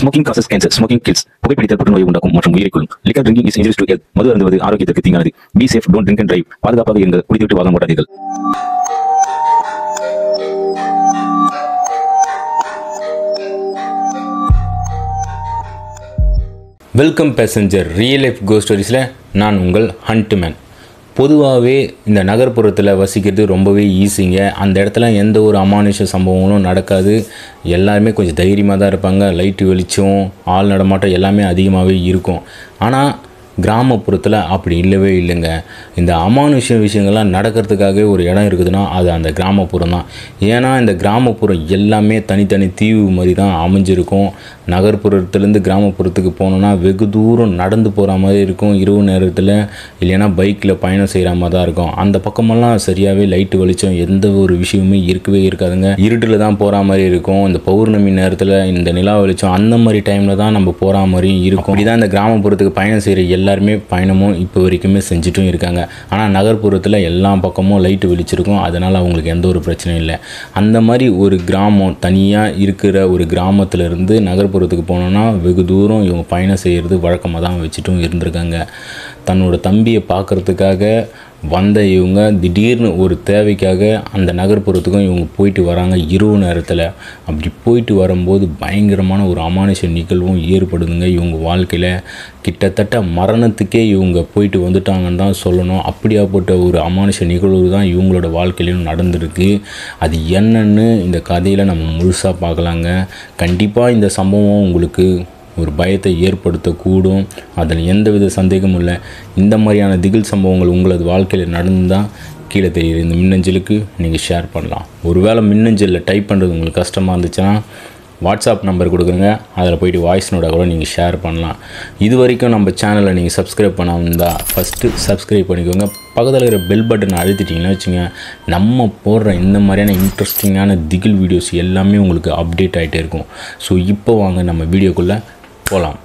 Smoking causes cancer. Smoking kills. புகைப்பிடித்தல் புற்றுநோயை உண்டாக்கும் மற்றும் உயிரை கொல்லும். Liquor drinking is injurious to health. மது அருந்துவது ஆரோக்கியத்திற்கு தீங்கானது. Be safe, don't drink and drive. பாதுகாப்பாக இருங்கள். குடித்துவிட்டு வாகனம் ஓட்டாதீர்கள். Welcome passenger real life go ஸ்டோரிஸில் நான் உங்கள் ஹண்ட்மேன். பொதுவாகவே இந்த நகர்ப்புறத்தில் வசிக்கிறது ரொம்பவே ஈஸிங்க. அந்த இடத்துல எந்த ஒரு அமானுஷ சம்பவங்களும் நடக்காது. எல்லாருமே கொஞ்சம் தைரியமாக தான் இருப்பாங்க. லைட்டு வெளிச்சம், ஆள் நடமாட்டம் எல்லாமே அதிகமாகவே இருக்கும். ஆனால் கிராமப்புறத்தில் அப்படி இல்லவே இல்லைங்க. இந்த அமானுஷ விஷயங்கள்லாம் நடக்கிறதுக்காகவே ஒரு இடம் இருக்குதுன்னா அது அந்த கிராமப்புறம் தான். ஏன்னா இந்த கிராமப்புறம் எல்லாமே தனித்தனி தீவு மாதிரி தான் அமைஞ்சிருக்கும். நகர்ப்புறத்துலேருந்து கிராமப்புறத்துக்கு போனோன்னா வெகு தூரம் நடந்து போகிற மாதிரி இருக்கும். இரவு நேரத்தில் இல்லைன்னா பைக்கில் பயணம் செய்கிற மாதிரி தான் இருக்கும். அந்த பக்கமெல்லாம் சரியாகவே லைட்டு வெளிச்சம் எந்த ஒரு விஷயமுமே இருக்கவே இருக்காதுங்க. இருட்டில் தான் போகிற மாதிரி இருக்கும். இந்த பௌர்ணமி நேரத்தில் இந்த நிலா வெளிச்சம் அந்த மாதிரி டைமில் தான் நம்ம போகிற மாதிரி இருக்கும். அப்படி தான் இந்த கிராமப்புறத்துக்கு பயணம் செய்கிற எல்லாருமே பயணமும் இப்போ வரைக்குமே செஞ்சுட்டும் இருக்காங்க. ஆனால் நகர்ப்புறத்தில் எல்லா பக்கமும் லைட்டு வெளிச்சிருக்கும். அதனால் அவங்களுக்கு எந்த ஒரு பிரச்சனையும் இல்லை. அந்த மாதிரி ஒரு கிராமம் தனியாக இருக்கிற ஒரு கிராமத்திலேருந்து நகர்ப்புறத்துக்கு போனோன்னா வெகு தூரம் இவங்க பயணம் செய்கிறது வழக்கமாக தான் வச்சுட்டும் இருந்திருக்காங்க. தன்னோட தம்பியை பார்க்குறதுக்காக வந்த இவங்க திடீர்னு ஒரு தேவைக்காக அந்த நகர்ப்புறத்துக்கும் இவங்க போயிட்டு வராங்க இரவு நேரத்தில். அப்படி போயிட்டு வரும்போது பயங்கரமான ஒரு அமானுஷ நிகழ்வும் ஏற்படுதுங்க இவங்க வாழ்க்கையில். கிட்டத்தட்ட மரணத்துக்கே இவங்க போயிட்டு வந்துட்டாங்கன்னு தான் சொல்லணும். அப்படியாப்பட்ட ஒரு அமானுஷ நிகழ்வு தான் இவங்களோட வாழ்க்கையிலும் நடந்திருக்கு. அது என்னன்னு இந்த கதையில் நம்ம முழுசாக பார்க்கலாங்க. கண்டிப்பாக இந்த சம்பவம் உங்களுக்கு ஒரு பயத்தை ஏற்படுத்தக்கூடும். அதில் எந்தவித சந்தேகமும் இல்லை. இந்த மாதிரியான திகில் சம்பவங்கள் உங்களது வாழ்க்கையில் நடந்தால் கீழே தெரியுது இந்த மின்னஞ்சலுக்கு நீங்கள் ஷேர் பண்ணலாம். ஒருவேளை மின்னஞ்சலில் டைப் பண்ணுறது உங்களுக்கு கஷ்டமாக இருந்துச்சுன்னா வாட்ஸ்அப் நம்பர் கொடுக்குறங்க, அதில் போய்ட்டு வாய்ஸ் நோட்டாக கூட நீங்கள் ஷேர் பண்ணலாம். இது வரைக்கும் நம்ம சேனலை நீங்கள் சப்ஸ்கிரைப் பண்ணாமல் ஃபஸ்ட்டு சப்ஸ்கிரைப் பண்ணிக்கோங்க. பக்கத்தில் இருக்கிற பெல் பட்டனை அழுத்திட்டிங்கன்னா வச்சுங்க, நம்ம போடுற இந்த மாதிரியான இன்ட்ரெஸ்டிங்கான திகில் வீடியோஸ் எல்லாமே உங்களுக்கு அப்டேட் ஆகிட்டே இருக்கும். ஸோ இப்போ வாங்க நம்ம வீடியோக்குள்ளே போகலாம்.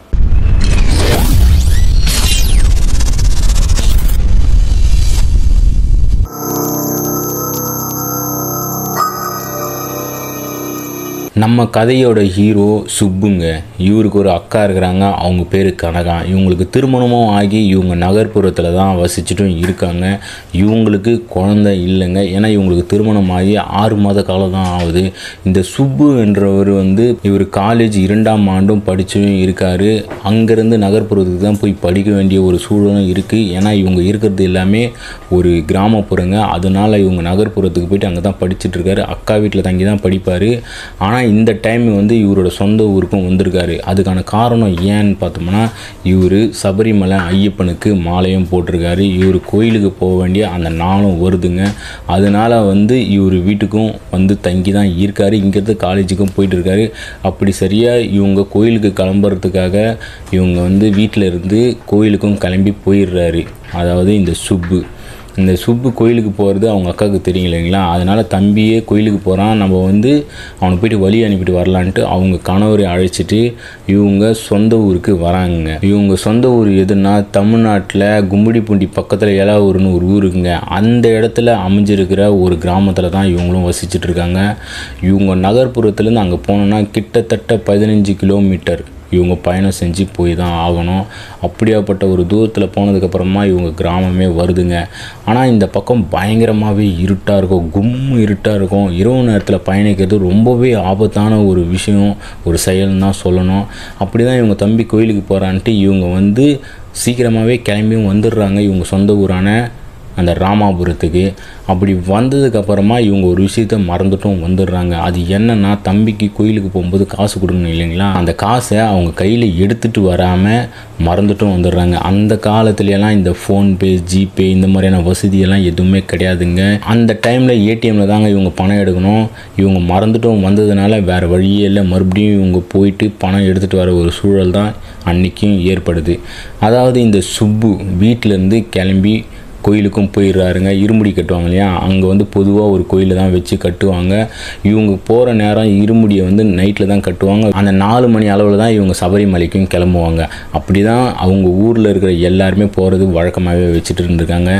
நம்ம கதையோட ஹீரோ சுப்புங்க. இவருக்கு ஒரு அக்கா இருக்கிறாங்க. அவங்க பேர் கனகா. இவங்களுக்கு திருமணமும் ஆகி இவங்க நகர்ப்புறத்தில் தான் வசிச்சுட்டும் இருக்காங்க. இவங்களுக்கு குழந்தை இல்லைங்க. ஏன்னா இவங்களுக்கு திருமணம் ஆகி 6 மாத காலம் தான் ஆகுது. இந்த சுப்பு என்றவர் இவர் காலேஜ் 2ஆம் ஆண்டும் படிச்சும் இருக்கார். அங்கேருந்து நகர்ப்புறத்துக்கு தான் போய் படிக்க வேண்டிய ஒரு சூழலும் இருக்குது. ஏன்னா இவங்க இருக்கிறது எல்லாமே ஒரு கிராமப்புறங்க. அதனால் இவங்க நகர்ப்புறத்துக்கு போயிட்டு அங்கே தான் படிச்சுட்ருக்காரு. அக்கா வீட்டில் தங்கி தான் படிப்பார். ஆனால் இந்த டைம் இவரோட சொந்த ஊருக்கும் வந்திருக்காரு. அதுக்கான காரணம் ஏன்னு பார்த்தோம்னா, இவர் சபரிமலை ஐயப்பனுக்கு மாலையும் போட்டிருக்காரு. இவர் கோயிலுக்கு போக வேண்டிய அந்த நாளும் வருதுங்க. அதனால் இவர் வீட்டுக்கும் தங்கி தான் இருக்கார். இங்கேருந்து காலேஜுக்கும் போயிட்டு இருக்காரு. அப்படி சரியாக இவங்க கோயிலுக்கு கிளம்புறதுக்காக இவங்க வீட்டில் இருந்து கோயிலுக்கும் கிளம்பி போயிடுறாரு. அதாவது இந்த சுப்பு கோயிலுக்கு போகிறது அவங்க அக்காவுக்கு தெரியும் இல்லைங்களா. அதனால் தம்பியே கோயிலுக்கு போகிறான், நம்ம அவனை போய்ட்டு வழி அனுப்பிட்டு வரலான்ட்டு அவங்க கணவரை அழைச்சிட்டு இவங்க சொந்த ஊருக்கு வராங்க. இவங்க சொந்த ஊர் எதுன்னா தமிழ்நாட்டில் கும்மிடிப்பூண்டி பக்கத்தில் ஏலாவூர்னு ஒரு ஊருக்குங்க. அந்த இடத்துல அமைஞ்சிருக்கிற ஒரு கிராமத்தில் தான் இவங்களும் வசிச்சுட்டு இருக்காங்க. இவங்க நகர்ப்புறத்துலேருந்து அங்கே போனோன்னா கிட்டத்தட்ட 15 கிலோமீட்டர் இவங்க பயணம் செஞ்சு போய் தான் ஆகணும். அப்படியாப்பட்ட ஒரு தூரத்தில் போனதுக்கப்புறமா இவங்க கிராமமே வருதுங்க. ஆனால் இந்த பக்கம் பயங்கரமாகவே இருட்டாக இருக்கும், இருட்டாக இருக்கும். இரவு நேரத்தில் பயணிக்கிறது ரொம்பவே ஆபத்தான ஒரு விஷயம், ஒரு செயல்னு தான் சொல்லணும். அப்படி தான் இவங்க தம்பி கோயிலுக்கு போகிறான்ட்டு இவங்க சீக்கிரமாகவே கிளம்பியும் வந்துடுறாங்க இவங்க சொந்த ஊரான அந்த ராமாபுரத்துக்கு. அப்படி வந்ததுக்கப்புறமா இவங்க ஒரு விஷயத்த மறந்துட்டும் வந்துடுறாங்க. அது என்னென்னா, தம்பிக்கு கோயிலுக்கு போகும்போது காசு கொடுக்கணும் இல்லைங்களா. அந்த காசை அவங்க கையில் எடுத்துகிட்டு வராமல் மறந்துட்டும் வந்துடுறாங்க. அந்த காலத்துலலாம் இந்த ஃபோன்பே, ஜிபே இந்த மாதிரியான வசதியெல்லாம் எதுவுமே கிடையாதுங்க. அந்த டைமில் ஏடிஎம்மில் தாங்க இவங்க பணம் எடுக்கணும். இவங்க மறந்துட்டும் வந்ததுனால வேறு வழியே இல்லை. மறுபடியும் இவங்க போயிட்டு பணம் எடுத்துகிட்டு வர ஒரு சூழல் தான் அன்றைக்கும் ஏற்படுது. அதாவது இந்த சுப்பு வீட்டிலேருந்து கிளம்பி கோயிலுக்கும் போயிடுறாருங்க. இருமுடி கட்டுவாங்க இல்லையா, அங்கே வந்து பொதுவாக ஒரு கோயிலில் தான் வச்சு கட்டுவாங்க. இவங்க போகிற நேரம் இருமுடியை வந்து நைட்டில் தான் கட்டுவாங்க. அந்த 4 மணி அளவில் தான் இவங்க சபரிமலைக்கும் கிளம்புவாங்க. அப்படி தான் அவங்க ஊரில் இருக்கிற எல்லாருமே போகிறது வழக்கமாகவே வச்சுட்டு இருந்திருக்காங்க.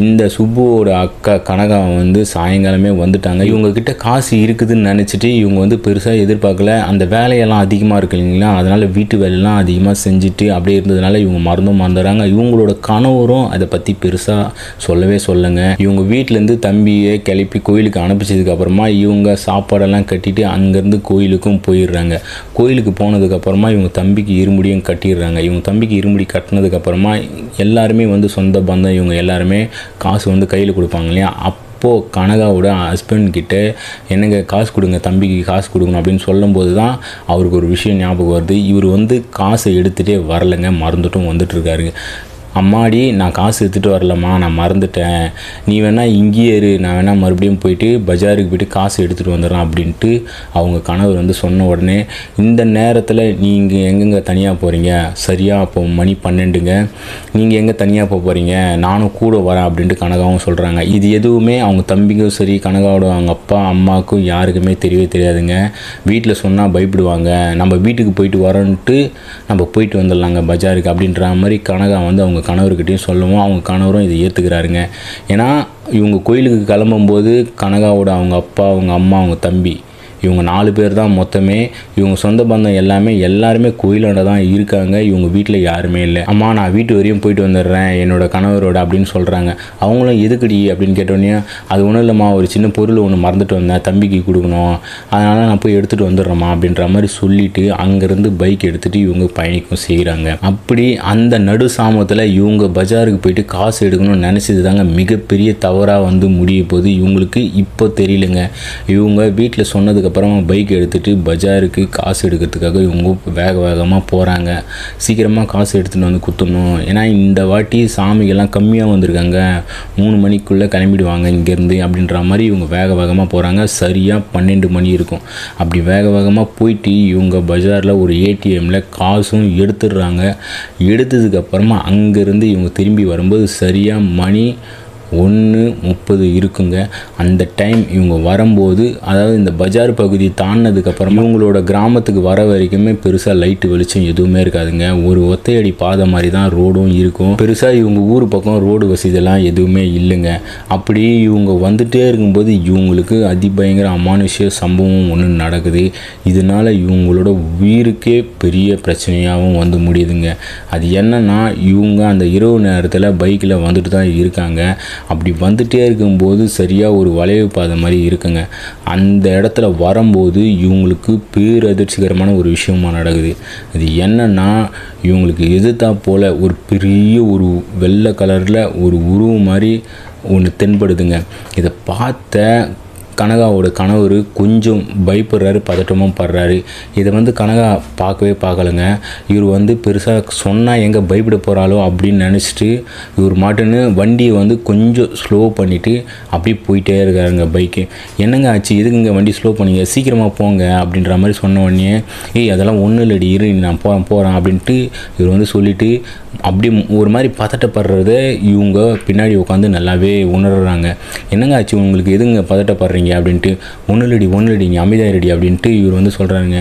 இந்த சுப்புவோட அக்கா கனகா வந்து சாயங்காலமே வந்துட்டாங்க. இவங்கக்கிட்ட காசு இருக்குதுன்னு நினச்சிட்டு இவங்க வந்து பெருசாக எதிர்பார்க்கல. அந்த வேலையெல்லாம் அதிகமாக இருக்கு இல்லைங்களா, அதனால் வீட்டு வேலையெல்லாம் அதிகமாக செஞ்சுட்டு அப்படியே இருந்ததுனால இவங்க மறந்துடுறாங்க. இவங்களோட கணவரும் அதை பற்றி பெருசாக சொல்லவே சொல்லுங்க. இவங்க வீட்டிலேருந்து தம்பியை கிளப்பி கோயிலுக்கு அனுப்பிச்சதுக்கு அப்புறமா இவங்க சாப்பாடெல்லாம் கட்டிட்டு அங்கேருந்து கோயிலுக்கும் போயிடுறாங்க. கோயிலுக்கு போனதுக்கப்புறமா இவங்க தம்பிக்கு இருமுடியும் கட்டிடுறாங்க. இவங்க தம்பிக்கு இருமுடி கட்டினதுக்கப்புறமா எல்லாருமே வந்து சொந்த பந்தம் இவங்க எல்லாருமே காசு வந்து கையில் கொடுப்பாங்க இல்லையா. அப்போது கனகாவோட ஹஸ்பண்ட் கிட்ட என்னங்க காசு கொடுங்க, தம்பிக்கு காசு கொடுக்கணும் அப்படின்னு சொல்லும்போது தான் அவருக்கு ஒரு விஷயம் ஞாபகம் வருது. இவர் வந்து காசை எடுத்துகிட்டே வரலைங்க, மறந்துட்டும் வந்துட்டுருக்காரு. அம்மாடி நான் காசு எடுத்துகிட்டு வரலம்மா, நான் மறந்துட்டேன், நீ வேணால் இங்கேயே இரு, நான் வேணால் மறுபடியும் போயிட்டு பஜாருக்கு போய்ட்டு காசு எடுத்துகிட்டு வந்துடுறேன் அப்படின்ட்டு அவங்க கணவர் வந்து சொன்ன உடனே, இந்த நேரத்தில் நீங்கள் எங்கெங்கே தனியாக போகிறீங்க, சரியாக அப்போ மணி 12ங்க, நீங்கள் எங்கே தனியாக போகிறீங்க, நானும் கூட வரேன் அப்படின்ட்டு கனகாவும் சொல்கிறாங்க. இது எதுவுமே அவங்க தம்பிக்கும் சரி கனகாவோட அவங்க அப்பா அம்மாவுக்கும் யாருக்குமே தெரியவே தெரியாதுங்க. வீட்டில் சொன்னால் பயப்படுவாங்க. நம்ம வீட்டுக்கு போயிட்டு வரோன்ட்டு நம்ம போயிட்டு வந்துடலாங்க பஜாருக்கு அப்படின்ற மாதிரி கனகா வந்து அவங்க கணவர்கிட்டையும் சொல்லுவோம். அவங்க கணவரும் இதை ஏற்றுக்கிறாருங்க. ஏன்னா இவங்க கோயிலுக்கு கிளம்பும்போது கனகாவோட அவங்க அப்பா அவங்க அம்மா அவங்க தம்பி இவங்க 4 பேர் தான் மொத்தமே. இவங்க சொந்த பந்தம் எல்லாருமே கோயிலாண்ட தான் இருக்காங்க. இவங்க வீட்டில் யாருமே இல்லை. அம்மா நான் வீட்டு வரையும் போயிட்டு வந்துடுறேன் என்னோட கணவரோட அப்படின்னு சொல்கிறாங்க. அவங்களும் எதுக்குடி அப்படின்னு கேட்டோன்னே, அது ஒன்றும் இல்லைம்மா, ஒரு சின்ன பொருள் ஒன்று மறந்துட்டு வந்தேன், தம்பிக்கு கொடுக்கணும், அதனால் நான் போய் எடுத்துகிட்டு வந்துடுறேம்மா அப்படின்ற மாதிரி சொல்லிவிட்டு அங்கேருந்து பைக் எடுத்துகிட்டு இவங்க பயணிக்கும் செய்கிறாங்க. அப்படி அந்த நடு சாமத்தில் இவங்க பஜாருக்கு போயிட்டு காசு எடுக்கணும்னு நினச்சது தாங்க மிகப்பெரிய தவறாக வந்து முடிய போது. இவங்களுக்கு இப்போ தெரியலங்க. இவங்க வீட்டில் சொன்னதுக்கு அப்புறமா பைக் எடுத்துகிட்டு பஜாருக்கு காசு எடுக்கிறதுக்காக இவங்க வேகமாக போகிறாங்க. சீக்கிரமாக காசு எடுத்துகிட்டு வந்து குத்தணும், ஏன்னா இந்த வாட்டி சாமிகள்லாம் கம்மியாக வந்திருக்காங்க, 3 மணிக்குள்ளே கிளம்பிடுவாங்க இங்கேருந்து அப்படின்ற மாதிரி இவங்க வேகமாக போகிறாங்க. சரியாக 12 மணி இருக்கும். அப்படி வேகமாக போயிட்டு இவங்க பஜாரில் ஒரு ஏடிஎம்மில் காசும் எடுத்துடுறாங்க. எடுத்ததுக்கப்புறமா அங்கேருந்து இவங்க திரும்பி வரும்போது சரியாக மணி 1:30 இருக்குங்க. அந்த டைம் இவங்க வரும்போது, அதாவது இந்த பஜார் பகுதி தாண்டினதுக்கப்புறமா இவங்களோட கிராமத்துக்கு வர வரைக்குமே பெருசாக லைட்டு வெளிச்சம் எதுவுமே இருக்காதுங்க. ஒரு ஒத்தையடி பாதை மாதிரி தான் ரோடும் இருக்கும். பெருசாக இவங்க ஊர் பக்கம் ரோடு வசதியெல்லாம் எதுவுமே இல்லைங்க. அப்படி இவங்க வந்துகிட்டே இருக்கும்போது இவங்களுக்கு அதிபயங்கர அமானுஷ்ய சம்பவம் ஒன்று நடக்குது. இதனால் இவங்களோட உயிருக்கே பெரிய பிரச்சனையாகவும் வந்து முடியுதுங்க. அது என்னன்னா, இவங்க அந்த இரவு நேரத்தில் பைக்கில் வந்துட்டு தான் இருக்காங்க. அப்படி வந்துட்டே இருக்கும்போது சரியாக ஒரு வளைவு பாதை மாதிரி இருக்குங்க. அந்த இடத்துல வரும்போது இவங்களுக்கு பேரதிர்ச்சிகரமான ஒரு விஷயமா நடக்குது. அது என்னன்னா, இவங்களுக்கு எதிர்த்தா போல் ஒரு பெரிய ஒரு வெள்ளை கலரில் ஒரு உருவம் மாதிரி ஒன்று தென்படுதுங்க. இதை பார்த்த கனகாவோட கணவர் கொஞ்சம் பயப்படுறாரு, பதட்டமும் படுறாரு. இதை வந்து கனகா பார்க்கலைங்க. இவர் வந்து பெருசாக சொன்னால் எங்கே பயப்பட போகிறாளோ அப்படின்னு நினச்சிட்டு இவர் மாட்டுன்னு வண்டியை வந்து கொஞ்சம் ஸ்லோ பண்ணிவிட்டு அப்படியே போயிட்டே இருக்காருங்க பைக்கு. என்னங்க ஆச்சு, எதுக்குங்க வண்டி ஸ்லோ பண்ணிங்க, சீக்கிரமாக போங்க அப்படின்ற மாதிரி சொன்ன உடனே, அதெல்லாம் ஒன்றும் இல்லடி, இரு நான் போகிறேன் அப்படின்ட்டு இவர் வந்து சொல்லிவிட்டு அப்படி ஒரு மாதிரி பதட்டப்படுறத இவங்க பின்னாடி உட்காந்து நல்லாவே உணர்றாங்க. என்னங்க ஆச்சு உங்களுக்கு, எதுங்க பதட்டப்படுறீங்க அப்படின்ட்டு. ஒன்றுலடி அமைதியாயிரடி அப்படின்ட்டு இவர் வந்து சொல்கிறாருங்க.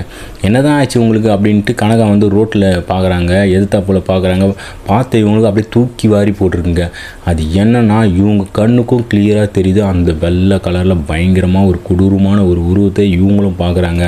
என்னதான் ஆச்சு உங்களுக்கு அப்படின்ட்டு கனகா வந்து ரோட்டில் பார்க்குறாங்க, எதிர்த்தா போல் பார்க்குறாங்க. பார்த்து இவங்களுக்கு அப்படியே தூக்கி வாரி போட்டிருக்குங்க. அது என்னன்னா, இவங்க கண்ணுக்கும் கிளியராக தெரியுது, அந்த வெள்ளை கலரில் பயங்கரமாக ஒரு கொடூரமான ஒரு உருவத்தை இவங்களும் பார்க்குறாங்க.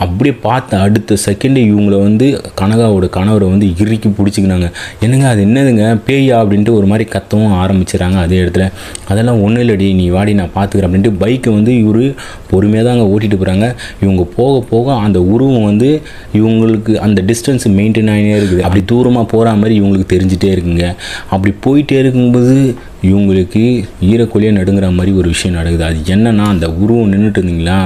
அப்படியே பார்த்த அடுத்த செகண்டு இவங்கள வந்து கனகாவோட கணவரை வந்து இறுக்கி பிடிச்சிக்கினாங்க. என்னங்க அது என்னதுங்க, பேயா அப்படின்ட்டு ஒரு மாதிரி கத்தவும் ஆரம்பிச்சிடறாங்க அதே இடத்துல. அதெல்லாம் ஒன்றும் இல்லடி, நீ வாடி நான் பார்த்துக்கிறேன் அப்படின்ட்டு பைக்கை வந்து இவர் பொறுமையாக தான் அங்கே ஓட்டிகிட்டு போகிறாங்க. இவங்க போக அந்த உருவம் வந்து இவங்களுக்கு அந்த டிஸ்டன்ஸ் மெயின்டைன் ஆகினே இருக்குது. அப்படி தூரமாக போகிற மாதிரி இவங்களுக்கு தெரிஞ்சிட்டே இருக்குங்க. அப்படி போயிட்டே இருக்கும்போது இவங்களுக்கு ஈரக்கொலியாக நடுங்கிற மாதிரி ஒரு விஷயம் நடக்குது. அது என்னன்னா, அந்த உருவம் நின்றுட்டு இருந்தீங்களா,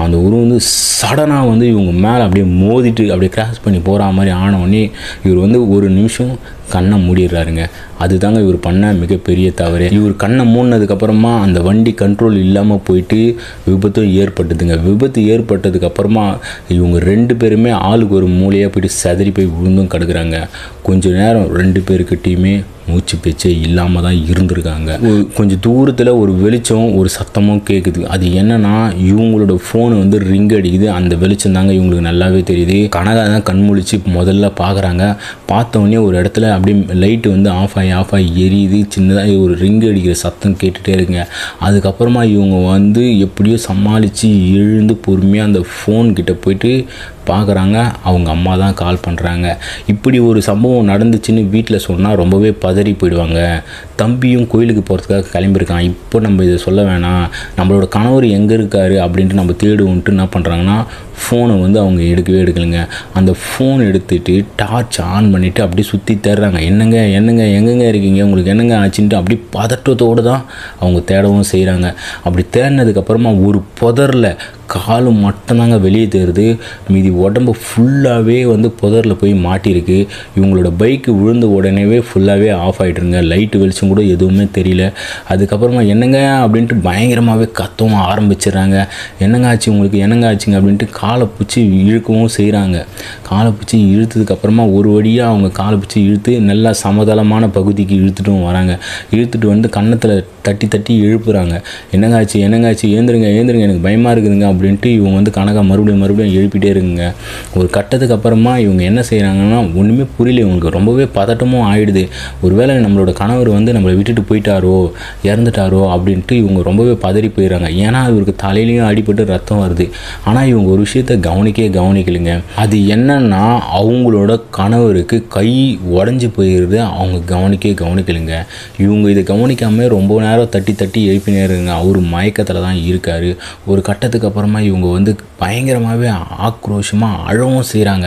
அந்த உருவம் வந்து சடனாக வந்து இவங்க மேலே அப்படியே மோதிட்டு அப்படியே கிராஸ் பண்ணி போகிற மாதிரி ஆனவுடனே இவர் வந்து ஒரு நிமிஷம் கண்ணை மூடிடுறாருங்க. அதுதாங்க இவர் பண்ண மிகப்பெரிய தவறு. இவர் கண்ணை மூடினதுக்கப்புறமா அந்த வண்டி கண்ட்ரோல் இல்லாமல் போயிட்டு விபத்தும் ஏற்பட்டுதுங்க. விபத்து ஏற்பட்டதுக்கப்புறமா இவங்க 2 பேருமே ஆளுக்கு ஒரு மூலையாக போயிட்டு சதறி போய் விழுந்தும் கிடக்குறாங்க. கொஞ்சம் நேரம் 2 பேருக்கிட்டையுமே மூச்சு பேச்சே இல்லாமல் தான் இருந்திருக்காங்க. கொஞ்சம் தூரத்தில் ஒரு வெளிச்சம் ஒரு சத்தமும் கேட்குது. அது என்னன்னா இவங்களோட ஃபோனு வந்து ரிங் அடிக்குது. அந்த வெளிச்சம் தாங்க இவங்களுக்கு நல்லாவே தெரியுது. கனகா தான் கண்முழிச்சு முதல்ல பார்க்குறாங்க. பார்த்தோன்னே ஒரு இடத்துல அப்படியே லைட்டு வந்து ஆஃப் ஆகி எரியுது. சின்னதாக ஒரு ரிங் அடிக்கிற சத்தம் கேட்டுகிட்டே இருக்குங்க. அதுக்கப்புறமா இவங்க வந்து எப்படியோ சமாளித்து எழுந்து பொறுமையாக அந்த ஃபோன் கிட்ட போயிட்டு பார்க்குறாங்க. அவங்க அம்மா தான் கால் பண்ணுறாங்க. இப்படி ஒரு சம்பவம் நடந்துச்சுன்னு வீட்டில் சொன்னால் ரொம்பவே பதறி போயிடுவாங்க. தம்பியும் கோயிலுக்கு போகிறதுக்காக கிளம்பியிருக்கான். இப்போ நம்ம இதை சொல்ல வேணாம், நம்மளோட கணவர் எங்கே இருக்கார் அப்படின்ட்டு நம்ம தேடுவோன்ட்டு என்ன பண்ணுறாங்கன்னா ஃபோனை வந்து அவங்க எடுக்கலைங்க. அந்த ஃபோன் எடுத்துகிட்டு டார்ச் ஆன் பண்ணிவிட்டு அப்படியே சுற்றி தேடுறாங்க. எங்கெங்க இருக்கீங்க, உங்களுக்கு என்னங்க ஆச்சுன்ட்டு அப்படி பதட்டத்தோடு தான் அவங்க தேடவும் செய்கிறாங்க. அப்படி தேடினதுக்கப்புறமா ஒரு புதரில் காலு மட்டும்தாங்க வெளியே தேருது. மீதி உடம்பு ஃபுல்லாகவே வந்து புதரில் போய் மாட்டியிருக்கு. இவங்களோட பைக்கு விழுந்த உடனேவே ஃபுல்லாகவே ஆஃப் ஆகிட்டுருங்க. லைட்டு வெளிச்சம் கூட எதுவுமே தெரியல. அதுக்கப்புறமா என்னங்க அப்படின்ட்டு பயங்கரமாகவே கத்தவும் ஆரம்பிச்சிடுறாங்க. என்னங்க ஆச்சுங்க அப்படின்ட்டு காலை பிடிச்சி இழுக்கவும் செய்கிறாங்க. காலை பிடிச்சி இழுத்ததுக்கப்புறமா ஒரு வழியாக அவங்க காலை பிடிச்சி இழுத்து நல்லா சமதளமான பகுதிக்கு இழுத்துட்டும் வராங்க. இழுத்துட்டு வந்து கன்னத்தில் தட்டி எழுப்புறாங்க. என்னங்க ஆச்சு, ஏந்திருங்க எனக்கு பயமாக இருக்குதுங்க அப்படின்ட்டு இவங்க வந்து கனகா மறுபடியும் எழுப்பிட்டே இருக்குங்க. ஒரு கட்டத்துக்கு அப்புறமா இவங்க என்ன செய்கிறாங்கன்னா ஒன்றுமே புரியல. இவங்களுக்கு ரொம்பவே பதட்டமும் ஆகிடுது. ஒருவேளை நம்மளோட கணவர் வந்து நம்மளை விட்டுட்டு போயிட்டாரோ, இறந்துட்டாரோ அப்படின்ட்டு இவங்க ரொம்பவே பதறி போயிடுறாங்க. ஏன்னா இவருக்கு தலையிலையும் அடிபட்டு ரத்தம் வருது. ஆனால் இவங்க ஒரு விஷயத்தை கவனிக்கலைங்க. அது என்னன்னா அவங்களோட கணவருக்கு கை உடஞ்சி போயிடுது. அவங்க கவனிக்கலைங்க. இவங்க இதை கவனிக்காமல் ரொம்ப நேரம் தட்டி எழுப்பினே இருங்க. அவர் மயக்கத்தில் தான் இருக்கார். ஒரு கட்டத்துக்கு அப்புறமா இவங்க வந்து பயங்கரமாகவே ஆக்ரோஷமாக அழவும் செய்கிறாங்க.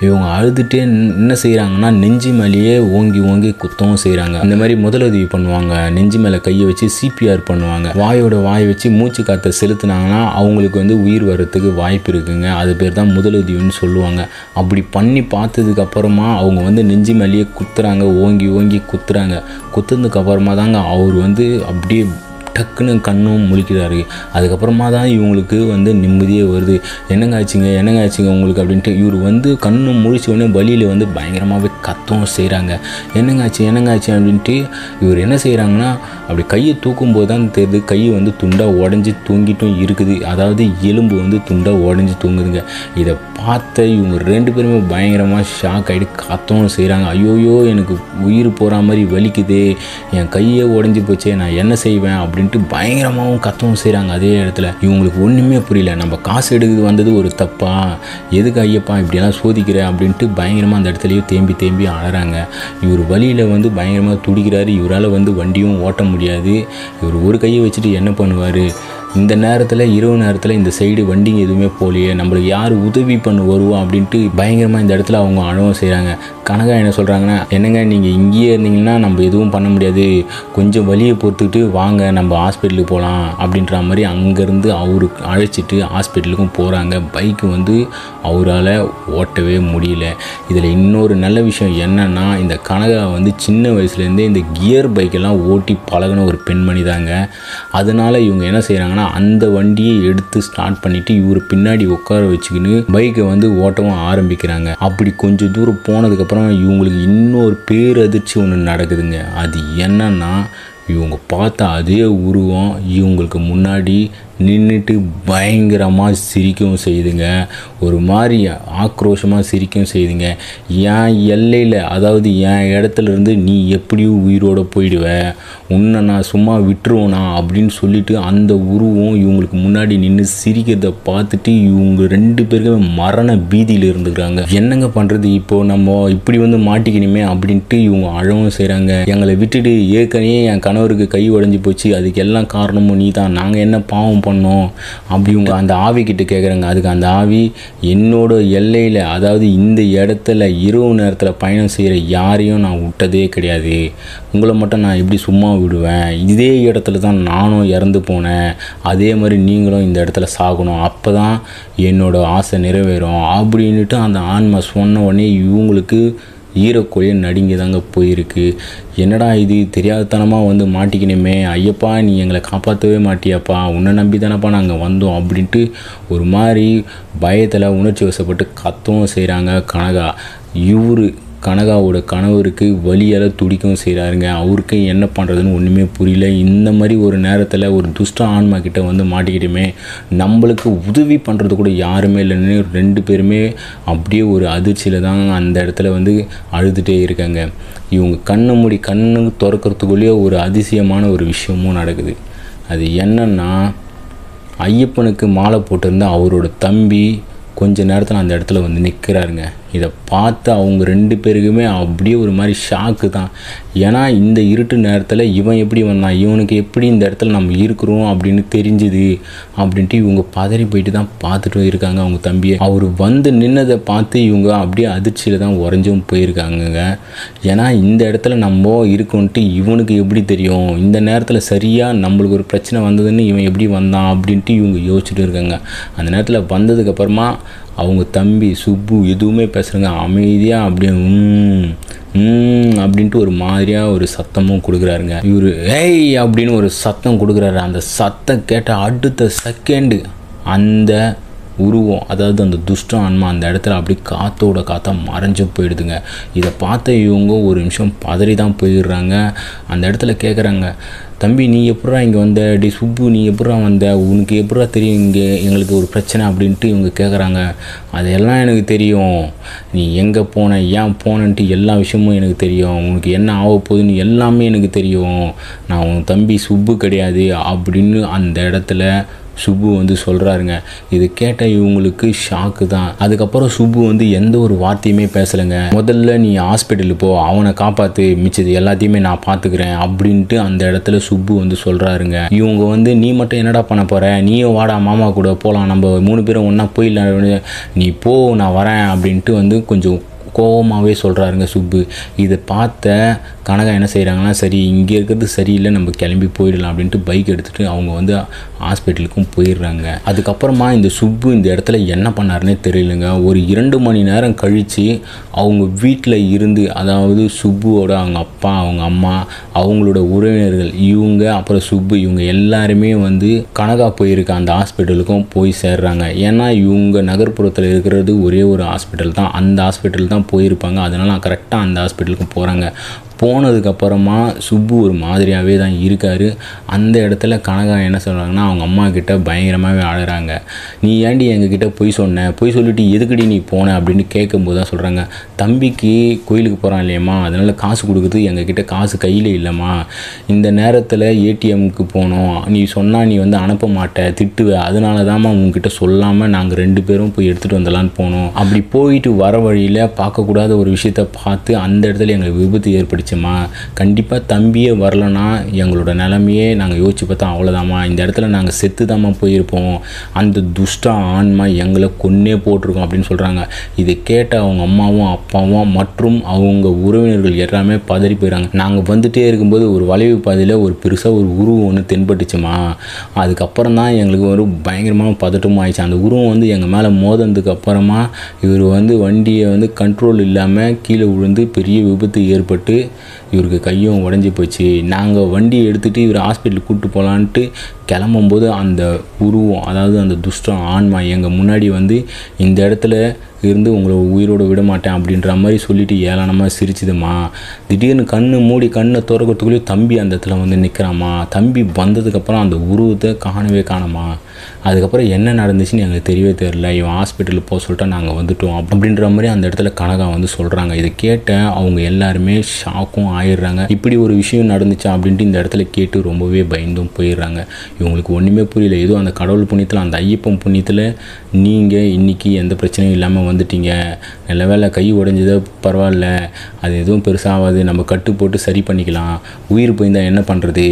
இவங்க அழுதுகிட்டே என்ன செய்கிறாங்கன்னா நெஞ்சு மேலேயே ஓங்கி குத்தவும் செய்கிறாங்க. இந்த மாதிரி முதலுதவி பண்ணுவாங்க. நெஞ்சு மேலே கையை வச்சு CPR பண்ணுவாங்க. வாயை வச்சு மூச்சு காற்றை செலுத்தினாங்கன்னா அவங்களுக்கு வந்து உயிர் வர்றதுக்கு வாய்ப்பு இருக்குங்க. அது பேர் தான் முதலுதவின்னு சொல்லுவாங்க. அப்படி பண்ணி பார்த்ததுக்கு அப்புறமா அவங்க வந்து நெஞ்சு மேலேயே குத்துறாங்க. ஓங்கி குத்துறாங்க. குத்துனதுக்கு அப்புறமா தாங்க அவர் வந்து அப்படியே டக்குன்னு கண்ணும் முழிக்கிறாரு. அதுக்கப்புறமா தான் இவங்களுக்கு வந்து நிம்மதியே வருது. என்னங்க ஆச்சுங்க உங்களுக்கு அப்படின்ட்டு இவர் வந்து கண்ணும் முழிச்ச உடனே வழியில் வந்து பயங்கரமாகவே கத்தவும் செய்கிறாங்க. என்னங்க ஆச்சு அப்படின்ட்டு இவர் என்ன செய்கிறாங்கன்னா அப்படி கையை தூக்கும்போது தான் தெரியுது கை வந்து துண்டாக உடஞ்சி தூங்கிட்டும் இருக்குது. அதாவது எலும்பு வந்து துண்டாக உடஞ்சி தூங்குதுங்க. இதை பார்த்த இவங்க 2 பேருமே பயங்கரமாக ஷாக் ஆகிட்டு கத்தவும் செய்கிறாங்க. ஐயோயோ எனக்கு உயிர் போகிற மாதிரி வலிக்குது, என் கையே உடஞ்சி போச்சே, நான் என்ன செய்வேன் அப்படின்ட்டு பயங்கரமாகவும் கத்தவும் செய்கிறாங்க. அதே இடத்துல இவங்களுக்கு ஒன்றுமே புரியல. நம்ம காசு எடுக்கிறது வந்தது ஒரு தப்பா, எதுக்கு ஐயப்பா இப்படியெல்லாம் சோதிக்கிற அப்படின்ட்டு பயங்கரமாக அந்த இடத்துலையே தேம்பி அழறாங்க. இவர் வழியில் வந்து பயங்கரமாக துடிக்கிறாரு. இவரால் வந்து வண்டியும் ஓட்ட முடியாது. இவர் ஒரு கையை வச்சுட்டு என்ன பண்ணுவார்? இந்த நேரத்தில் இரவு நேரத்தில் இந்த சைடு வண்டிங்க எதுவுமே போகலையே, நம்மளுக்கு யார் உதவி பண்ண வருவோம் அப்படின்ட்டு பயங்கரமாக இந்த இடத்துல அவங்க அழவும் செய்கிறாங்க. கனகா என்ன சொல்கிறாங்கன்னா, என்னங்க நீங்கள் இங்கேயே இருந்தீங்கன்னா நம்ம எதுவும் பண்ண முடியாது, கொஞ்சம் வலியை பொறுத்துக்கிட்டு வாங்க நம்ம ஹாஸ்பிட்டலுக்கு போகலாம் அப்படின்ற மாதிரி அங்கேருந்து அவருக்கு அழைச்சிட்டு ஹாஸ்பிட்டலுக்கும் போகிறாங்க. பைக்கு வந்து அவரால் ஓட்டவே முடியல. இதில் இன்னொரு நல்ல விஷயம் என்னென்னா இந்த கனகா வந்து சின்ன வயசுலேருந்தே இந்த கியர் பைக்கெல்லாம் ஓட்டி பழகின ஒரு பெண்மணி தாங்க. அதனால் இவங்க என்ன செய்கிறாங்கன்னா அந்த வண்டியை எடுத்து ஸ்டார்ட் பண்ணிவிட்டு இவர் பின்னாடி உட்கார வச்சுக்கின்னு பைக்கை வந்து ஓட்டவும் ஆரம்பிக்கிறாங்க. அப்படி கொஞ்சம் தூரம் போனதுக்கப்புறம் இவங்களுக்கு இன்னொரு பேரதிர்ச்சி ஒன்று நடக்குதுங்க. அது என்னன்னா இவங்க பார்த்த அதே உருவம் இவங்களுக்கு முன்னாடி நின்றுட்டு பயங்கரமாக சிரிக்கவும் செய்யுதுங்க. ஒரு மாதிரி ஆக்ரோஷமாக சிரிக்கவும் செய்யுதுங்க. என் எல்லையில், அதாவது என் இடத்துலேருந்து நீ எப்படியும் உயிரோடு போயிடுவ, உன்னை நான் சும்மா விட்டுருவோனா அப்படின்னு சொல்லிட்டு அந்த உருவம் இவங்களுக்கு முன்னாடி நின்று சிரிக்கிறத பார்த்துட்டு இவங்க 2 பேருக்குமே மரண பீதியில் இருந்துக்கிறாங்க. என்னங்க பண்ணுறது, இப்போது நம்ம இப்படி வந்து மாட்டிக்கணுமே அப்படின்ட்டு இவங்க அழவும் செய்கிறாங்க. எங்களை விட்டுட்டு ஏற்கனவே என் கணவருக்கு கை உடஞ்சி போச்சு, அதுக்கு எல்லாம் காரணமும் நீ தான், நாங்கள் என்ன பாவம் பண்ணோம் அப்படி இவங்க அந்த ஆவி கிட்ட கேட்குறாங்க. அதுக்கு அந்த ஆவி, என்னோட எல்லையில், அதாவது இந்த இடத்துல இரவு நேரத்தில் பயணம் செய்கிற யாரையும் நான் விட்டதே கிடையாது, உங்களை மட்டும் நான் எப்படி சும்மா விடுவேன், இதே இடத்துல தான் நானும் இறந்து போனேன், அதே மாதிரி நீங்களும் இந்த இடத்துல சாகணும், அப்போ தான் என்னோட ஆசை நிறைவேறும் அப்படின்ட்டு அந்த ஆன்மா சொன்ன உடனே இவங்களுக்கு ஈரக்கொழியை நடுங்கி தாங்க போயிருக்கு. என்னடா இது தெரியாதத்தனமாக வந்து மாட்டிக்கணுமே, ஐயப்பா நீ எங்களை காப்பாற்றவே மாட்டியாப்பா, உன்னை நம்பி தானப்பா நாங்கள் வந்தோம் அப்படின்ட்டு ஒரு மாதிரி பயத்தில் உணர்ச்சி வசப்பட்டு கத்தவும் செய்கிறாங்க கனகா. இவர் கனகாவோட கணவருக்கு வலியால் துடிக்கவும் செய்கிறாருங்க. அவருக்கு என்ன பண்ணுறதுன்னு ஒன்றுமே புரியல. இந்த மாதிரி ஒரு நேரத்தில் ஒரு துஷ்ட ஆன்மா கிட்ட வந்து மாட்டிக்கிட்டுமே நம்மளுக்கு உதவி பண்ணுறது கூட யாருமே இல்லைன்னு 2 பேருமே அப்படியே ஒரு அதிர்ச்சியில் தான் அந்த இடத்துல வந்து அழுதுகிட்டே இருக்காங்க. இவங்க கண்ணு திறக்கிறதுக்குள்ளேயே ஒரு அதிசயமான ஒரு விஷயமும் நடக்குது. அது என்னன்னா, ஐயப்பனுக்கு மாலை போட்டிருந்த அவரோட தம்பி கொஞ்ச நேரத்தில் அந்த இடத்துல வந்து நிற்கிறாருங்க. இதை பார்த்து அவங்க 2 பேருக்குமே அப்படியே ஒரு மாதிரி ஷாக்கு தான். ஏன்னா இந்த இருட்டு நேரத்தில் இவன் எப்படி வந்தான், இவனுக்கு எப்படி இந்த இடத்துல நம்ம இருக்கிறோம் அப்படின்னு தெரிஞ்சுது அப்படின்ட்டு இவங்க பதறி போயிட்டு தான் பார்த்துட்டு இருக்காங்க அவங்க தம்பியை. அவர் வந்து நின்னதை பார்த்து இவங்க அப்படியே அதிர்ச்சியில் தான் உறைஞ்சும் போயிருக்காங்கங்க. ஏன்னா இந்த இடத்துல நம்ம இருக்கோன்ட்டு இவனுக்கு எப்படி தெரியும், இந்த நேரத்தில் சரியாக நம்மளுக்கு ஒரு பிரச்சனை வந்ததுன்னு இவன் எப்படி வந்தான் அப்படின்ட்டு இவங்க யோசிச்சுட்டு இருக்காங்க. அந்த நேரத்தில் வந்ததுக்கப்புறமா அவங்க தம்பி சுப்பு எதுவுமே பேசுகிறாங்க, அமைதியாக அப்படியே அப்படின்ட்டு ஒரு மாதிரியாக ஒரு சத்தமும் கொடுக்குறாருங்க. இவர் ஏய் அப்படின்னு ஒரு சத்தம் கொடுக்குறாரு. அந்த சத்தம் கேட்ட அடுத்த செகண்டு அந்த உருவம், அதாவது அந்த துஷ்ட ஆன்மா அந்த இடத்துல அப்படி காற்றா மறைஞ்சு போயிடுதுங்க. இதை பார்த்த இவங்க ஒரு நிமிஷம் பதறி தான் போயிடுறாங்க. அந்த இடத்துல கேட்குறாங்க, தம்பி நீ எப்படா இங்கே வந்த, டி சுப்பு நீ எப்படா வந்த, உனக்கு எப்படா தெரியும் இங்கே எங்களுக்கு ஒரு பிரச்சனை அப்படின்ட்டு இவங்க கேட்குறாங்க. அதெல்லாம் எனக்கு தெரியும், நீ எங்கே போன ஏன் போனன்ட்டு எல்லா விஷயமும் எனக்கு தெரியும், உனக்கு என்ன ஆக போகுதுன்னு எல்லாமே எனக்கு தெரியும், நான் உன் தம்பி சுப்பு கிடையாது அப்படின்னு அந்த இடத்துல சுப்பு வந்து சொல்கிறாருங்க. இது கேட்ட இவங்களுக்கு ஷாக்கு தான். அதுக்கப்புறம் சுப்பு வந்து எந்த ஒரு வார்த்தையுமே பேசலைங்க. முதல்ல நீ ஹாஸ்பிட்டலுக்கு போ, அவனை காப்பாற்று, மிச்சது எல்லாத்தையுமே நான் பார்த்துக்கிறேன் அப்படின்ட்டு அந்த இடத்துல சுப்பு வந்து சொல்கிறாருங்க. இவங்க வந்து நீ மட்டும் என்னடா பண்ண போகிற, நீயும் வாடா மாமா கூட போகலாம், நம்ம 3 பேரும் ஒன்றா போயிடலாம், நீ போ நான் வரேன் அப்படின்ட்டு வந்து கொஞ்சம் கோபமாகவே சொல்கிறாருங்க சுப்பு. இதை பார்த்த கனகா என்ன செய்கிறாங்கன்னா, சரி இங்கே இருக்கிறது சரியில்லை, நம்ம கிளம்பி போயிடலாம் அப்படின்ட்டு பைக் எடுத்துகிட்டு அவங்க வந்து ஹாஸ்பிட்டலுக்கும் போயிடுறாங்க. அதுக்கப்புறமா இந்த சுப்பு இந்த இடத்துல என்ன பண்ணாருன்னே தெரியலங்க. ஒரு 2 மணி நேரம் கழித்து அவங்க வீட்டில் இருந்து, அதாவது சுப்புவோட அவங்க அப்பா அவங்க அம்மா அவங்களோட உறவினர்கள் இவங்க அப்புறம் சுப்பு இவங்க எல்லாருமே வந்து கனகா போயிருக்க அந்த ஹாஸ்பிட்டலுக்கும் போய் சேர்றாங்க. ஏன்னா இவங்க நகர்ப்புறத்தில் இருக்கிறது ஒரே ஒரு ஹாஸ்பிட்டல் தான், அந்த ஹாஸ்பிட்டல் தான் போயிருப்பாங்க. அதனால் கரெக்டாக அந்த ஹாஸ்பிட்டலுக்கு போகிறாங்க. போனதுக்கப்புறமா சுப்பு ஒரு மாதிரியாகவே தான் இருக்கார். அந்த இடத்துல கனகா என்ன சொல்கிறாங்கன்னா, அவங்க அம்மா கிட்ட பயங்கரமாகவே அழகிறாங்க. நீ ஏண்டி எங்ககிட்ட பொய் சொன்ன, பொய் சொல்லிட்டு எதுக்கடி நீ போன அப்படின்னு கேட்கும்போது தான் சொல்கிறாங்க, தம்பிக்கு கோயிலுக்கு போகிறான் இல்லையம்மா, அதனால் காசு கொடுக்குறது எங்ககிட்ட காசு கையில் இல்லைம்மா, இந்த நேரத்தில் ஏடிஎம்க்கு போனோம், நீ சொன்னால் நீ வந்து அனுப்ப மாட்டே திட்டுவ, அதனால தான்மா உங்ககிட்ட சொல்லாமல் நாங்கள் 2 பேரும் போய் எடுத்துகிட்டு வந்தலான்னு போனோம். அப்படி போயிட்டு வர வழியில் பார்க்கக்கூடாத ஒரு விஷயத்தை பார்த்து அந்த இடத்துல எங்களுக்கு விபத்து ஏற்படுச்சு. கண்டிப்பாக தம்பியே வரலன்னா எங்களோட நிலைமையே நாங்கள் யோசிச்சு பார்த்தா அவ்வளோதாம்மா, இந்த இடத்துல நாங்கள் செத்து தாம்மா போயிருப்போம், அந்த துஷ்ட ஆன்மா எங்களை கொன்னே போட்டிருக்கோம் அப்படின்னு சொல்கிறாங்க. இதை கேட்ட அவங்க அம்மாவும் அப்பாவும் மற்றும் அவங்க உறவினர்கள் எல்லாமே பதறி போயிடறாங்க. நாங்கள் வந்துகிட்டே இருக்கும்போது ஒரு வளைவு பாதையில் ஒரு பெருசாக ஒரு உருவம் ஒன்று தென்பட்டுச்சுமா, அதுக்கப்புறம் தான் எங்களுக்கு ஒரு பயங்கரமான பதட்டமும் ஆயிடுச்சு. அந்த உருவம் வந்து எங்கள் மேலே மோதனதுக்கு அப்புறமா இவர் வந்து வண்டியை வந்து கண்ட்ரோல் இல்லாமல் கீழே விழுந்து பெரிய விபத்து ஏற்பட்டு இவருக்கு கையும் உடஞ்சி போச்சு. நாங்கள் வண்டியை எடுத்துகிட்டு இவர் ஹாஸ்பிட்டலுக்கு கூப்பிட்டு போகலான்ட்டு கிளம்பும்போது அந்த உருவம், அதாவது அந்த துஷ்ட ஆன்மா எங்கள் முன்னாடி வந்து இந்த இடத்துல இருந்து உங்களை உயிரோடு விட மாட்டேன் அப்படின்ற மாதிரி சொல்லிட்டு ஏளனமாக சிரிச்சுதுமா. திடீர்னு கண்ணை திறக்கிறதுக்குள்ளேயே தம்பி அந்த இடத்துல வந்து நிற்கிறாமா. தம்பி வந்ததுக்கப்புறம் அந்த உருவத்தை காணவே காணமா. அதுக்கப்புறம் என்ன நடந்துச்சுன்னு எங்களுக்கு தெரியவே தெரியல, இவன் ஹாஸ்பிட்டலுக்கு போக சொல்லிட்டா நாங்கள் வந்துட்டோம் அப்படின்ற மாதிரி அந்த இடத்துல கனகா வந்து சொல்கிறாங்க. இதை கேட்ட அவங்க எல்லாருமே ஷாக்கும் ஆயிடுறாங்க. இப்படி ஒரு விஷயம் நடந்துச்சா அப்படின்ட்டு இந்த இடத்துல கேட்டு ரொம்பவே பயந்தும் போயிடுறாங்க. இவங்களுக்கு ஒன்றுமே புரியல. ஏதோ அந்த கடவுள் புண்ணியத்தில் அந்த ஐயப்பன் புண்ணியத்தில் நீங்கள் இன்றைக்கி எந்த பிரச்சனையும் இல்லாமல் வந்துட்டீங்க, நல்ல வேலை கை உடைஞ்சதோ பரவாயில்ல, அது எதுவும் பெருசாகாது, நம்ம கட்டு போட்டு சரி பண்ணிக்கலாம், உயிர் போயிருந்தால் என்ன பண்ணுறது,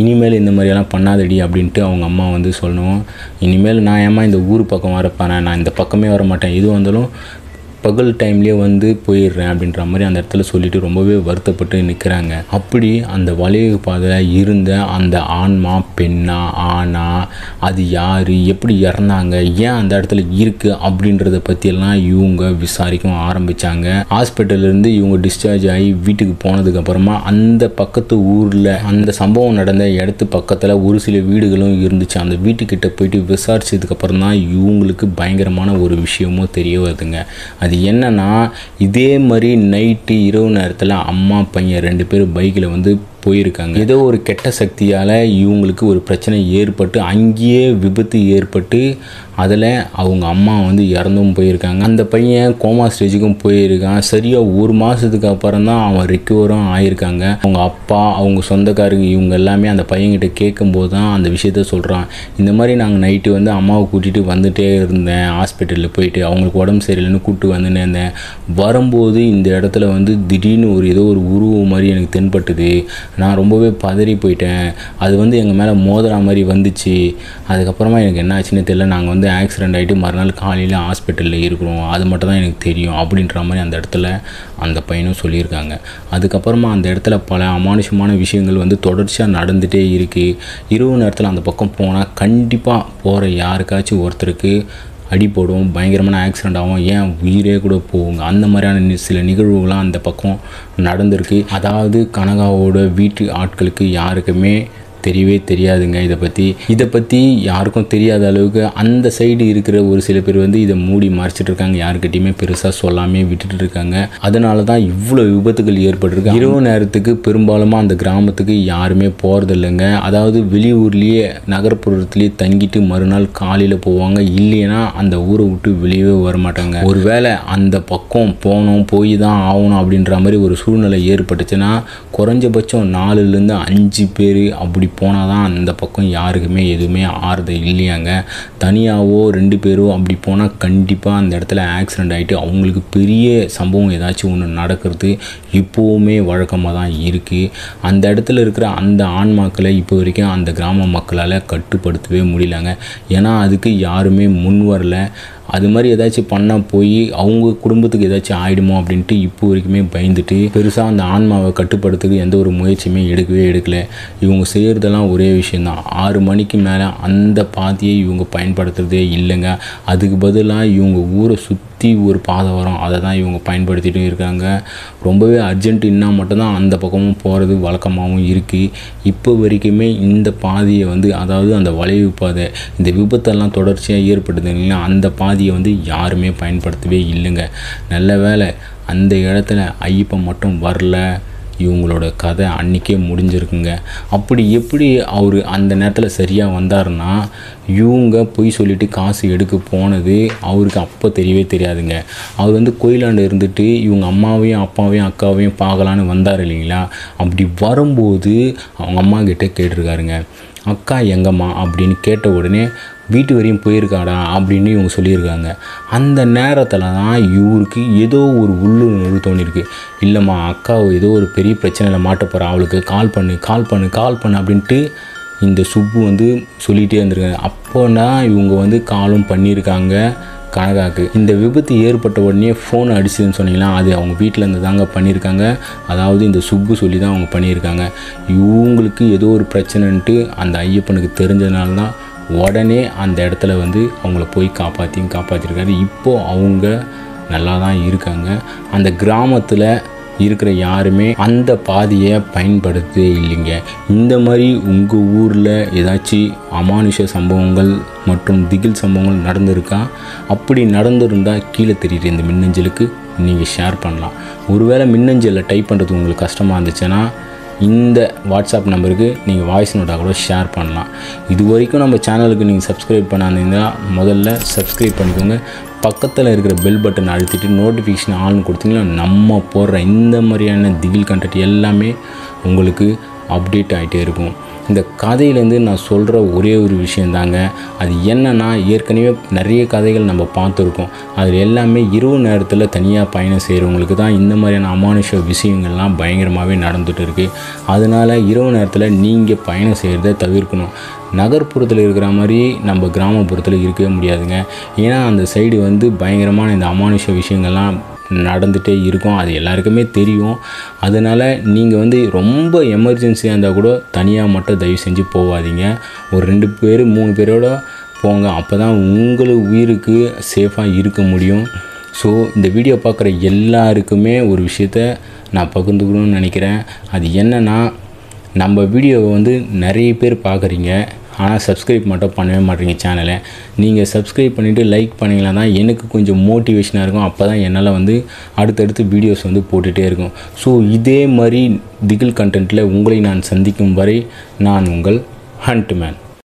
இனிமேல் இந்த மாதிரியெல்லாம் பண்ணாதடி அப்படின்ட்டு அவங்க அம்மா வந்து சொல்லணும். இனிமேல் நான் ஏம்மா இந்த ஊர் பக்கம் வரப்பேன், நான் இந்த பக்கமே வர மாட்டேன், எது வந்தாலும் பகல் டைம்லேயே வந்து போயிடுறேன் அப்படின்ற மாதிரி அந்த இடத்துல சொல்லிட்டு ரொம்பவே வருத்தப்பட்டு நிற்கிறாங்க. அப்படி அந்த வளைவு பாதையில் இருந்த அந்த ஆன்மா பெண்ணா ஆனா, அது யார், எப்படி இறந்தாங்க, ஏன் அந்த இடத்துல இருக்குது அப்படின்றத பற்றியெல்லாம் இவங்க விசாரிக்கவும் ஆரம்பித்தாங்க. ஹாஸ்பிட்டல்லேருந்து இவங்க டிஸ்சார்ஜ் ஆகி வீட்டுக்கு போனதுக்கப்புறமா அந்த பக்கத்து ஊரில் அந்த சம்பவம் நடந்த இடத்து பக்கத்தில் ஒரு சில வீடுகளும் இருந்துச்சு. அந்த வீட்டுக்கிட்ட போயிட்டு விசாரிச்சதுக்கப்புறம் தான் இவங்களுக்கு பயங்கரமான ஒரு விஷயமும் தெரிய வருதுங்க. அது அது என்னன்னா, இதே மாதிரி நைட்டு இரவு நேரத்தில் அம்மா பையன் 2 பேர் பைக்கில் வந்து போயிருக்காங்க. ஏதோ ஒரு கெட்ட சக்தியால் இவங்களுக்கு ஒரு பிரச்சனை ஏற்பட்டு அங்கேயே விபத்து ஏற்பட்டு அதில் அவங்க அம்மா வந்து இறந்தும் போயிருக்காங்க. அந்த பையன் கோமா ஸ்டேஜுக்கும் போயிருக்கான். சரியாக 1 மாதத்துக்கு அப்புறம் தான் அவன் ரிக்கவரும் ஆயிருக்காங்க. அவங்க அப்பா, அவங்க சொந்தக்காரங்க இவங்க எல்லாமே அந்த பையன்கிட்ட கேட்கும்போது தான் அந்த விஷயத்த சொல்கிறான். இந்த மாதிரி நாங்கள் நைட்டு வந்து அம்மாவை கூட்டிகிட்டு வந்துகிட்டே இருந்தேன், ஹாஸ்பிட்டலில் போயிட்டு அவங்களுக்கு உடம்பு சரியில்லைன்னு கூப்பிட்டு வந்துன்னு இருந்தேன். வரும்போது இந்த இடத்துல வந்து திடீர்னு ஏதோ ஒரு உருவம் மாதிரி எனக்கு தென்பட்டுது. நான் ரொம்பவே பதறி போயிட்டேன். அது வந்து எங்கள் மேலே மோதுற மாதிரி வந்துச்சு. அதுக்கப்புறமா எனக்கு என்ன ஆச்சுன்னு தெரியல. நாங்கள் வந்து ஆக்சிடெண்ட் ஆகிட்டு மறுநாள் காலையில் ஹாஸ்பிட்டலில் இருக்கிறோம். அது மட்டும் தான் எனக்கு தெரியும் அப்படின்ற மாதிரி அந்த இடத்துல அந்த பையனும் சொல்லியிருக்காங்க. அதுக்கப்புறமா அந்த இடத்துல பல அமானுஷமான விஷயங்கள் வந்து தொடர்ச்சியாக நடந்துகிட்டே இருக்குது. இரவு நேரத்தில் அந்த பக்கம் போனால் கண்டிப்பாக போகிற யாருக்காச்சும் ஒருத்தருக்கு அடிப்படும், பயங்கரமான ஆக்சிடெண்ட் ஆகும், ஏன் உயிரே கூட போகுங்க. அந்த மாதிரியான சில நிகழ்வுகள்லாம் அந்த பக்கம் நடந்திருக்கு. அதாவது கனகாவோட வீட்டு ஆட்களுக்கு யாருக்குமே தெரியவே தெரியாதுங்க. இதை பற்றி யாருக்கும் தெரியாத அளவுக்கு அந்த சைடு இருக்கிற ஒரு சில பேர் வந்து இதை மூடி மறைச்சிட்டு இருக்காங்க. யாருக்கிட்டையுமே பெருசாக சொல்லாமே விட்டுட்டு இருக்காங்க. அதனால தான் இவ்வளோ விபத்துகள் ஏற்பட்டிருக்கு. இரவு நேரத்துக்கு பெரும்பாலுமா அந்த கிராமத்துக்கு யாருமே போகிறது இல்லைங்க. அதாவது வெளியூர்லேயே நகர்ப்புறத்துலேயே தங்கிட்டு மறுநாள் காலையில் போவாங்க. இல்லைன்னா அந்த ஊரை விட்டு வெளியவே வரமாட்டாங்க. ஒருவேளை அந்த பக்கம் போய் தான் ஆகணும் அப்படின்ற மாதிரி ஒரு சூழ்நிலை ஏற்பட்டுச்சுன்னா குறைஞ்சபட்சம் 4லேருந்து 5 பேர் அப்படி போனால் தான் அந்த பக்கம் யாருக்குமே எதுவுமே ஆறுது இல்லையாங்க. தனியாகவோ 2 பேரோ அப்படி போனால் கண்டிப்பாக அந்த இடத்துல ஆக்சிடெண்ட் ஆகிட்டு அவங்களுக்கு பெரிய சம்பவம் ஏதாச்சும் ஒன்று நடக்கிறது இப்போவுமே வழக்கமாக தான் இருக்குது. அந்த இடத்துல இருக்கிற அந்த ஆன்மாக்களை இப்போ வரைக்கும் அந்த கிராம மக்களால் கட்டுப்படுத்தவே முடியலங்க. ஏன்னா அதுக்கு யாருமே முன் வரல. அது மாதிரி ஏதாச்சும் பண்ணால் போய் அவங்க குடும்பத்துக்கு ஏதாச்சும் ஆகிடுமோ அப்படின்ட்டு இப்போ வரைக்குமே பயந்துட்டு பெருசாக அந்த ஆன்மாவை கட்டுப்படுத்துக்கு எந்த ஒரு முயற்சியுமே எடுக்கலை. இவங்க செய்கிறதெல்லாம் ஒரே விஷயந்தான். 6 மணிக்கு மேலே அந்த பாதையை இவங்க பயன்படுத்துகிறதே இல்லைங்க. அதுக்கு பதிலாக இவங்க ஊரை சுற்றி ஒரு பாதை வரும், அதை தான் இவங்க பயன்படுத்திட்டு இருக்காங்க. ரொம்பவே அர்ஜென்ட்டுன்னா மட்டும்தான் அந்த பக்கமும் போகிறது வழக்கமாகவும் இருக்குது. இப்போ வரைக்குமே இந்த பாதையை வந்து, அதாவது அந்த வளைவு பாதை, இந்த விபத்தெல்லாம் தொடர்ச்சியாக ஏற்படுது இல்லைன்னா அந்த பாதையை வந்து யாருமே பயன்படுத்தவே இல்லைங்க. நல்ல வேளை அந்த இடத்துல ஐயப்பன் மட்டும் வரல. இவங்களோட கதை அன்றைக்கே முடிஞ்சிருக்குங்க. அப்படி எப்படி அவர் அந்த நேரத்தில் சரியாக வந்தாருன்னா, இவங்க பொய் சொல்லிவிட்டு காசு எடுக்க போனது அவருக்கு அப்போ தெரியவே தெரியாதுங்க. அவர் வந்து கோயிலாண்டு இருந்துட்டு இவங்க அம்மாவையும் அப்பாவையும் அக்காவையும் பார்க்கலான்னு வந்தார் இல்லைங்களா. அப்படி வரும்போது அவங்க அம்மா கிட்டே கேட்டிருக்காருங்க, அக்கா எங்கம்மா அப்படின்னு கேட்ட உடனே வீட்டு வரையும் போயிருக்காடா அப்படின்னு இவங்க சொல்லியிருக்காங்க. அந்த நேரத்தில் தான் இவருக்கு ஏதோ ஒரு உள்ளுணர்வு தோணிருக்கு. இல்லைம்மா, அக்கா ஏதோ ஒரு பெரிய பிரச்சனையில் மாட்ட போகிறா, அவளுக்கு கால் பண்ணு அப்படின்ட்டு இந்த சுப்பு வந்து சொல்லிகிட்டே இருந்திருக்காங்க. அப்போனா இவங்க வந்து காலும் பண்ணியிருக்காங்க கனகாக்கு. இந்த விபத்து ஏற்பட்ட உடனே ஃபோன் அடிச்சுதுன்னு சொன்னீங்கன்னா அது அவங்க வீட்டில் இருந்து தாங்க பண்ணியிருக்காங்க. அதாவது இந்த சுப்பு சொல்லி தான் அவங்க பண்ணியிருக்காங்க. இவங்களுக்கு ஏதோ ஒரு பிரச்சனைன்ட்டு அந்த ஐயப்பனுக்கு தெரிஞ்சதுனால தான் உடனே அந்த இடத்துல வந்து அவங்கள போய் காப்பாற்றிருக்காரு. இப்போது அவங்க நல்லா தான் இருக்காங்க. அந்த கிராமத்தில் இருக்கிற யாருமே அந்த பாதையை பயன்படுத்தவே இல்லைங்க. இந்த மாதிரி உங்கள் ஊரில் ஏதாச்சும் அமானுஷ சம்பவங்கள் மற்றும் திகில் சம்பவங்கள் நடந்திருக்கா? அப்படி நடந்திருந்தால் கீழே தெரியுற இந்த மின்னஞ்சலுக்கு நீங்கள் ஷேர் பண்ணலாம். ஒருவேளை மின்னஞ்சலில் டைப் பண்ணுறது உங்களுக்கு கஷ்டமாக இருந்துச்சுன்னா இந்த வாட்ஸ்அப் நம்பருக்கு நீங்கள் வாய்ஸ் நோட்டாக கூட ஷேர் பண்ணலாம். இது வரைக்கும் நம்ம சேனலுக்கு நீங்கள் சப்ஸ்கிரைப் பண்ணாதீங்கன்னா முதல்ல சப்ஸ்கிரைப் பண்ணிக்கோங்க. பக்கத்தில் இருக்கிற பெல் பட்டன் அழுத்திட்டு நோட்டிஃபிகேஷன் ஆன் கொடுத்தீங்கன்னா நம்ம போடுற இந்த மாதிரியான திகில் கண்டென்ட் எல்லாமே உங்களுக்கு அப்டேட் ஆகிட்டே இருக்கும். இந்த கதையிலேருந்து நான் சொல்கிற ஒரே ஒரு விஷயந்தாங்க. அது என்னென்னா, ஏற்கனவே நிறைய கதைகள் நம்ம பார்த்துருக்கோம். அதில் எல்லாமே இரவு நேரத்தில் தனியாக பயணம் செய்கிறவங்களுக்கு தான் இந்த மாதிரியான அமானுஷ விஷயங்கள்லாம் பயங்கரமாகவே நடந்துகிட்டு இருக்குது. அதனால் இரவு நேரத்தில் நீங்கள் பயணம் செய்கிறத தவிர்க்கணும். நகர்ப்புறத்தில் இருக்கிற மாதிரி நம்ம கிராமப்புறத்தில் இருக்கவே முடியாதுங்க. ஏன்னா அந்த சைடு வந்து பயங்கரமான இந்த அமானுஷ விஷயங்கள்லாம் நடந்துகிட்டே இருக்கும். அது எல்லாருக்குமே தெரியும். அதனால் நீங்கள் வந்து ரொம்ப எமர்ஜென்சியாக இருந்தால் கூட தனியாக மட்டும் தயவு செஞ்சு போகாதீங்க. ஒரு 2 பேர் 3 பேரோட போங்க. அப்போ தான் உங்களுக்கு உயிருக்கு சேஃபாக இருக்க முடியும். ஸோ இந்த வீடியோ பார்க்குற எல்லாருக்குமே ஒரு விஷயத்த நான் பகிர்ந்துக்கணும்னு நினைக்கிறேன். அது என்னென்னா, நம்ம வீடியோவை வந்து நிறைய பேர் பார்க்குறீங்க. ஆனால் சப்ஸ்கிரைப் மட்டும் பண்ணவே மாட்டேங்க சேனலை. நீங்கள் சப்ஸ்கிரைப் பண்ணிவிட்டு லைக் பண்ணிங்கன்னா தான் எனக்கு கொஞ்சம் மோட்டிவேஷனாக இருக்கும். அப்போ தான் என்னால் வந்து அடுத்தடுத்து வீடியோஸ் வந்து போட்டுகிட்டே இருக்கும். ஸோ இதே மாதிரி திகில் கண்டென்ட்டில் உங்களை நான் சந்திக்கும் வரை நான் உங்கள் ஹண்ட் மேன்.